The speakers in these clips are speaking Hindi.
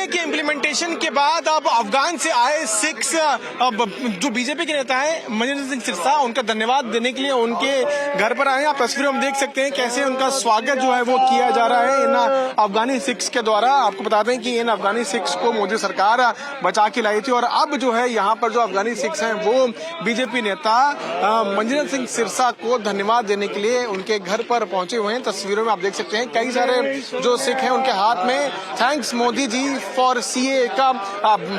सीए के इम्प्लीमेंटेशन के बाद अब अफगान से आए सिक्स जो बीजेपी के नेता हैं मजिंदर सिंह सिरसा, उनका धन्यवाद देने के लिए उनके घर पर आए हैं। आप तस्वीरों में देख सकते हैं कैसे उनका स्वागत जो है वो किया जा रहा है इन अफगानी सिक्स के द्वारा। आपको बता दें कि इन अफगानी सिक्स को मोदी सरकार बचा के लाई थी और अब जो है यहाँ पर जो अफगानी सिक्स हैं वो बीजेपी नेता मजिंदर सिंह सिरसा को धन्यवाद देने के लिए उनके घर पर पहुंचे हुए हैं। तस्वीरों में आप देख सकते हैं कई सारे जो सिख हैं उनके हाथ में thanks Modi ji for CA का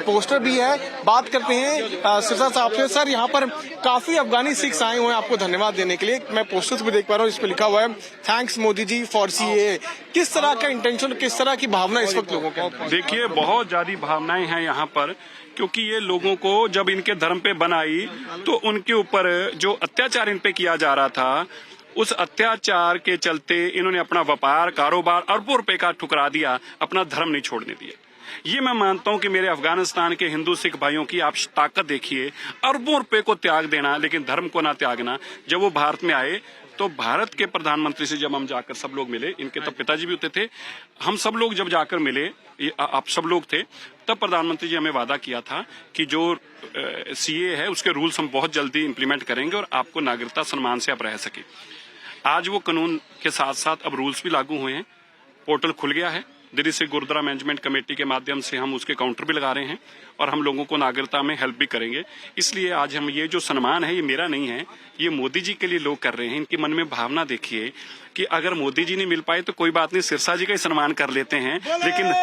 पोस्टर भी है। बात करते हैं सिरसा साहब से। सर, यहाँ पर काफी अफगानी सिख्स आए हुए हैं आपको धन्यवाद देने के लिए। मैं पोस्टर्स भी देख पा रहा हूँ, इस पे लिखा हुआ है thanks Modi ji for CA. किस तरह का इंटेंशन, किस तरह की भावना इस वक्त लोगों के? देखिए, बहुत ज्यादा भावनाएं हैं यहाँ पर, क्योंकि ये लोगों को जब इनके धर्म पे बनाई तो उनके ऊपर जो अत्याचार इन पे किया जा रहा था, उस अत्याचार के चलते इन्होंने अपना व्यापार कारोबार अरबों रुपए का ठुकरा दिया, अपना धर्म नहीं छोड़ने दिया। ये मैं मानता हूं कि मेरे अफगानिस्तान के हिंदू सिख भाइयों की आप ताकत देखिए, अरबों रुपए को त्याग देना लेकिन धर्म को ना त्यागना। जब वो भारत में आए तो भारत के प्रधानमंत्री से जब हम जाकर सब लोग मिले, इनके तब पिताजी भी होते थे, हम सब लोग जब जाकर मिले, आप सब लोग थे, तब प्रधानमंत्री जी हमें वादा किया था कि जो सीए है उसके रूल्स हम बहुत जल्दी इंप्लीमेंट करेंगे और आपको नागरिकता सम्मान से आप रह सके। आज वो कानून के साथ साथ अब रूल्स भी लागू हुए हैं, पोर्टल खुल गया है। दिल्ली से गुरुद्वारा मैनेजमेंट कमेटी के माध्यम से हम उसके काउंटर भी लगा रहे हैं और हम लोगों को नागरिकता में हेल्प भी करेंगे। इसलिए आज हम ये जो सम्मान है ये मेरा नहीं है, ये मोदी जी के लिए लोग कर रहे हैं। इनके मन में भावना देखिए कि अगर मोदी जी नहीं मिल पाए तो कोई बात नहीं, सिरसा जी का ही सम्मान कर लेते हैं, लेकिन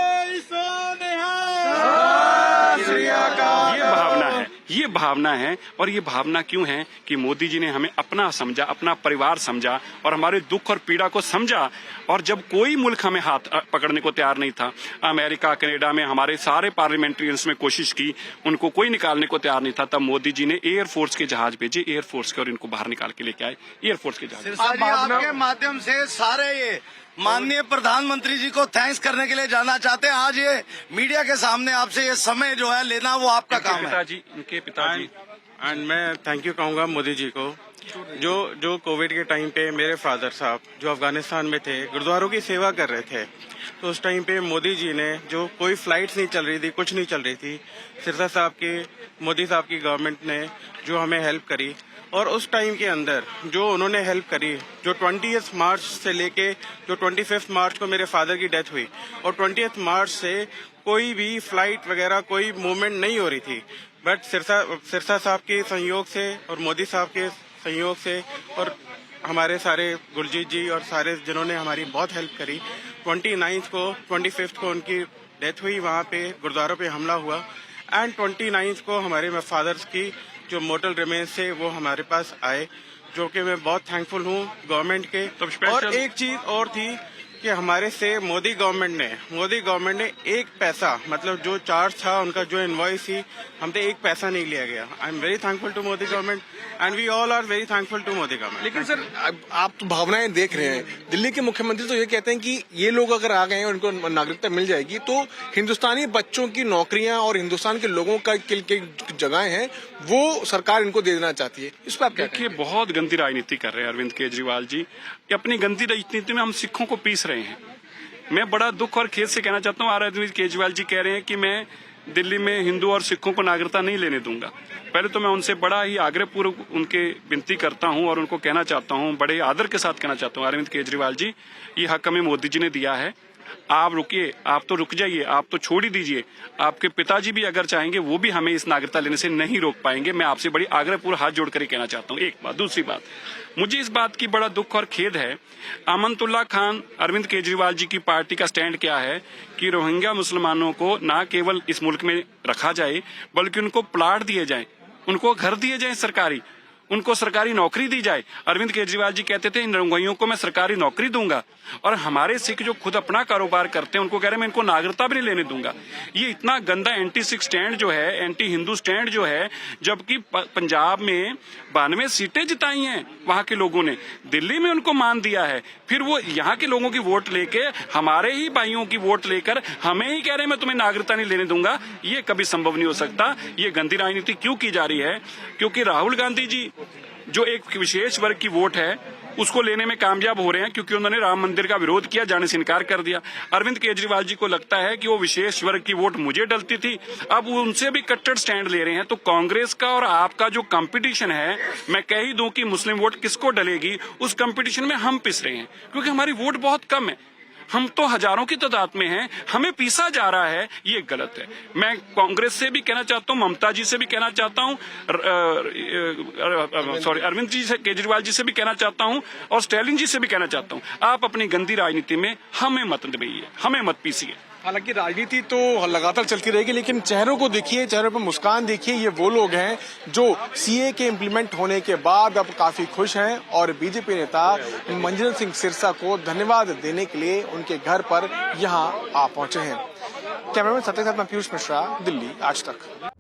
ये भावना है। और ये भावना क्यों है कि मोदी जी ने हमें अपना समझा, अपना परिवार समझा और हमारे दुख और पीड़ा को समझा। और जब कोई मुल्क हमें हाथ पकड़ने को तैयार नहीं था, अमेरिका कनाडा में हमारे सारे पार्लियामेंट्रियंस में कोशिश की, उनको कोई निकालने को तैयार नहीं था, तब मोदी जी ने एयरफोर्स के जहाज भेजे, एयरफोर्स के, और इनको बाहर निकाल के लेके आए एयरफोर्स के जहाज। आपके माध्यम से सारे ये माननीय प्रधानमंत्री जी को थैंक्स करने के लिए जाना चाहते हैं। आज ये मीडिया के सामने आपसे ये समय जो है लेना वो आपका काम है। इनके पिताजी एंड मैं थैंक यू कहूँगा मोदी जी को, जो कोविड के टाइम पे मेरे फादर साहब जो अफगानिस्तान में थे, गुरुद्वारों की सेवा कर रहे थे, तो उस टाइम पे मोदी जी ने, जो कोई फ्लाइट्स नहीं चल रही थी, कुछ नहीं चल रही थी, सिरसा साहब की, मोदी साहब की गवर्नमेंट ने जो हमें हेल्प करी, और उस टाइम के अंदर जो उन्होंने हेल्प करी, जो 20 मार्च से लेके जो 25 मार्च को मेरे फादर की डेथ हुई, और 20 मार्च से कोई भी फ्लाइट वगैरह कोई मूवमेंट नहीं हो रही थी, बट सिरसा साहब के सहयोग से और मोदी साहब के सहयोग से और हमारे सारे गुरजीत जी और सारे जिन्होंने हमारी बहुत हेल्प करी, 29 को 25 को उनकी डेथ हुई, वहाँ पे गुरुद्वारों पे हमला हुआ, एंड 29 को हमारे फादर्स की जो मोर्टल रिमेन्स थे वो हमारे पास आए, जो कि मैं बहुत थैंकफुल हूँ गवर्नमेंट के। और एक चीज और थी कि हमारे से मोदी गवर्नमेंट ने एक पैसा, मतलब जो चार्ज था उनका, जो इनवॉइस थी, हमसे एक पैसा नहीं लिया गया। I am very thankful to Modi government and we all are very thankful to Modi government. लेकिन सर, आप तो भावनाएं देख रहे हैं, दिल्ली के मुख्यमंत्री तो ये कहते हैं कि ये लोग अगर आ गए हैं और उनको नागरिकता मिल जाएगी तो हिंदुस्तानी बच्चों की नौकरियां और हिंदुस्तान के लोगों का के जगह हैं वो सरकार इनको दे देना चाहती है। इस पर आप क्या देखिए, बहुत गंदी राजनीति कर रहे हैं अरविंद केजरीवाल जी। अपनी गंदी राजनीति में हम सिखों को पीस रहे हैं। मैं बड़ा दुख और खेद से कहना चाहता हूँ, अरविंद केजरीवाल जी कह रहे हैं कि मैं दिल्ली में हिंदू और सिखों को नागरिकता नहीं लेने दूंगा। पहले तो मैं उनसे बड़ा ही आग्रहपूर्वक उनके विनती करता हूं और उनको कहना चाहता हूं, बड़े आदर के साथ कहना चाहता हूं, अरविंद केजरीवाल जी, ये हक हमें मोदी जी ने दिया है, आप रुकिए, आप तो रुक जाइए, आप तो छोड़ ही दीजिए। आपके पिताजी भी अगर चाहेंगे वो भी हमें इस नागरिकता लेने से नहीं रोक पाएंगे। मैं आपसे बड़ी आग्रहपूर्वक हाथ जोड़कर ही कहना चाहता हूँ। एक बात। दूसरी बात, मुझे इस बात की बड़ा दुख और खेद है, अमनतुल्ला खान, अरविंद केजरीवाल जी की पार्टी का स्टैंड क्या है कि रोहिंग्या मुसलमानों को न केवल इस मुल्क में रखा जाए बल्कि उनको प्लाट दिए जाए, उनको घर दिए जाए सरकारी, उनको सरकारी नौकरी दी जाए। अरविंद केजरीवाल जी कहते थे इन रंगोइयों को मैं सरकारी नौकरी दूंगा, और हमारे सिख जो खुद अपना कारोबार करते हैं उनको कह रहे हैं मैं इनको नागरिकता भी नहीं लेने दूंगा। ये इतना गंदा एंटी सिख स्टैंड जो है, एंटी हिंदू स्टैंड जो है, जबकि पंजाब में 92 सीटें जिताई हैं वहां के लोगों ने, दिल्ली में उनको मान दिया है, फिर वो यहाँ के लोगों की वोट लेके, हमारे ही भाइयों की वोट लेकर हमें ही कह रहे हैं मैं तुम्हें नागरिकता नहीं लेने दूंगा। ये कभी संभव नहीं हो सकता। ये गंदी राजनीति क्यों की जा रही है? क्योंकि राहुल गांधी जी जो एक विशेष वर्ग की वोट है उसको लेने में कामयाब हो रहे हैं, क्योंकि उन्होंने राम मंदिर का विरोध किया, जाने से इनकार कर दिया। अरविंद केजरीवाल जी को लगता है कि वो विशेष वर्ग की वोट मुझे डलती थी, अब वो उनसे भी कट्टर स्टैंड ले रहे हैं। तो कांग्रेस का और आपका जो कंपटीशन है, मैं कह ही दूं कि मुस्लिम वोट किसको डलेगी, उस कंपटीशन में हम पिस रहे हैं, क्योंकि हमारी वोट बहुत कम है। हम तो हजारों की तादाद में हैं, हमें पीसा जा रहा है, ये गलत है। मैं कांग्रेस से भी कहना चाहता हूं, ममता जी से भी कहना चाहता हूं, अरविंद जी से, केजरीवाल जी से भी कहना चाहता हूं, और स्टैलिन जी से भी कहना चाहता हूं, आप अपनी गंदी राजनीति में हमें मत दबाइए, हमें मत पीसिए। हालांकि राजनीति तो लगातार चलती रहेगी, लेकिन चेहरों को देखिए, चेहरों पर मुस्कान देखिए। ये वो लोग हैं जो सीए के इम्प्लीमेंट होने के बाद अब काफी खुश हैं और बीजेपी नेता मंजिल सिंह सिरसा को धन्यवाद देने के लिए उनके घर पर यहां आ पहुंचे हैं। कैमरामैन सत्य के साथ मैं पीयूष मिश्रा, दिल्ली आज तक।